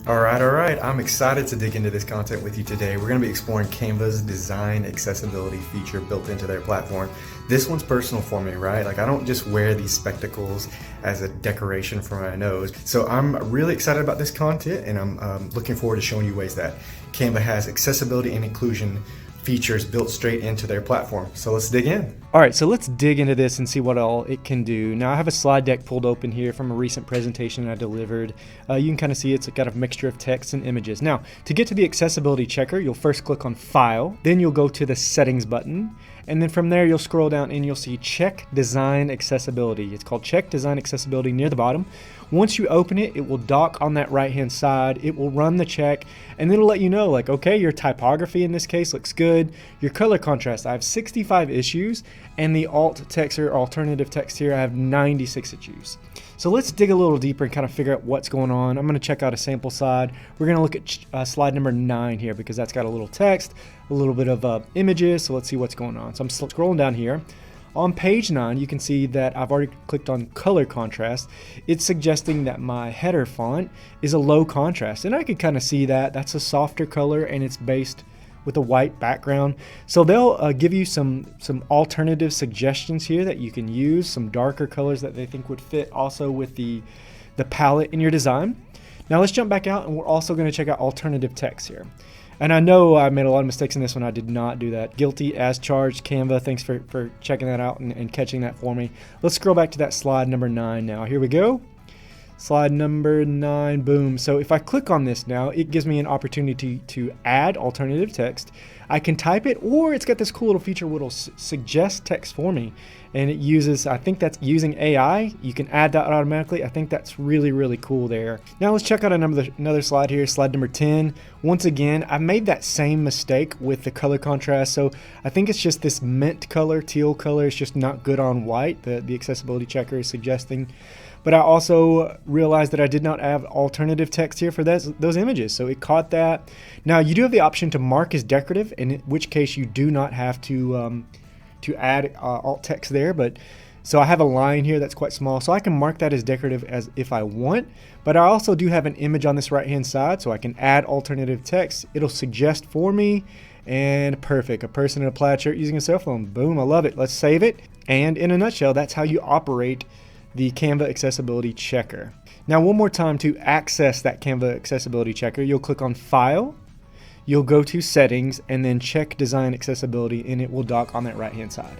All right. I'm excited to dig into this content with you today. We're going to be exploring Canva's design accessibility feature built into their platform. This one's personal for me, right? Like, I don't just wear these spectacles as a decoration for my nose. So I'm really excited about this content, and I'm looking forward to showing you ways that Canva has accessibility and inclusion features built straight into their platform. So let's dig in. All right, so let's dig into this and see what all it can do. Now I have a slide deck pulled open here from a recent presentation I delivered. You can kind of see it's got a mixture of text and images. Now, to get to the accessibility checker, you'll first click on File, then you'll go to the Settings button, and then from there you'll scroll down and you'll see Check Design Accessibility. It's called Check Design Accessibility near the bottom. Once you open it, it will dock on that right hand side. It will run the check, and then it'll let you know, like, okay, your typography in this case looks good. Your color contrast, I have 65 issues, and the alt text or alternative text here, I have 96 issues. So let's dig a little deeper and kind of figure out what's going on. I'm going to check out a sample slide. We're going to look at slide number 9 here because that's got a little text, a little bit of images. So let's see what's going on. So I'm scrolling down here. On page 9, you can see that I've already clicked on color contrast. It's suggesting that my header font is a low contrast, and I can kind of see that. That's a softer color, and it's based with a white background. So they'll give you some alternative suggestions here that you can use, some darker colors that they think would fit also with the palette in your design. Now let's jump back out, and we're also going to check out alternative text here. And I know I made a lot of mistakes in this one. I did not do that. Guilty as charged. Canva, thanks for checking that out and catching that for me. Let's scroll back to that slide number 9 now. Here we go. Slide number 9, boom. So if I click on this now, it gives me an opportunity to add alternative text. I can type it, or it's got this cool little feature where it'll suggest text for me. And it uses, I think that's using AI. You can add that automatically. I think that's really, really cool there. Now let's check out another slide here, slide number 10. Once again, I made that same mistake with the color contrast. So I think it's just this mint color, teal color. It's just not good on white. The accessibility checker is suggesting. But I also realized that I did not have alternative text here for those images, so it caught that. Now you do have the option to mark as decorative, in which case you do not have to add alt text there. But so I have a line here that's quite small, so I can mark that as decorative as if I want. But I also do have an image on this right-hand side, so I can add alternative text. It'll suggest for me, and perfect. A person in a plaid shirt using a cell phone. Boom, I love it. Let's save it. And in a nutshell, that's how you operate the Canva accessibility checker. Now one more time, to access that Canva accessibility checker, you'll click on File, you'll go to Settings, and then Check Design Accessibility, and it will dock on that right hand side.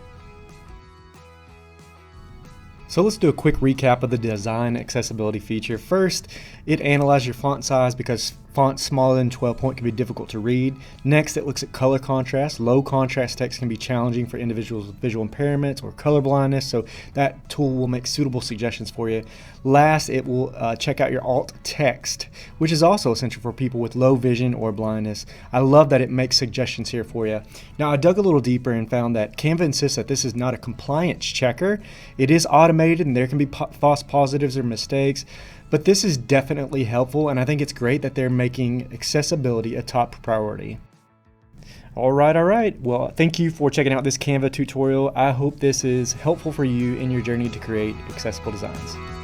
So let's do a quick recap of the design accessibility feature. First, it analyzes your font size because fonts smaller than 12 point can be difficult to read. Next, it looks at color contrast. Low contrast text can be challenging for individuals with visual impairments or color blindness, so that tool will make suitable suggestions for you. Last, it will check out your alt text, which is also essential for people with low vision or blindness. I love that it makes suggestions here for you. Now, I dug a little deeper and found that Canva insists that this is not a compliance checker. It is automated, and there can be false positives or mistakes. But this is definitely helpful, and I think it's great that they're making accessibility a top priority. All right. Well, thank you for checking out this Canva tutorial. I hope this is helpful for you in your journey to create accessible designs.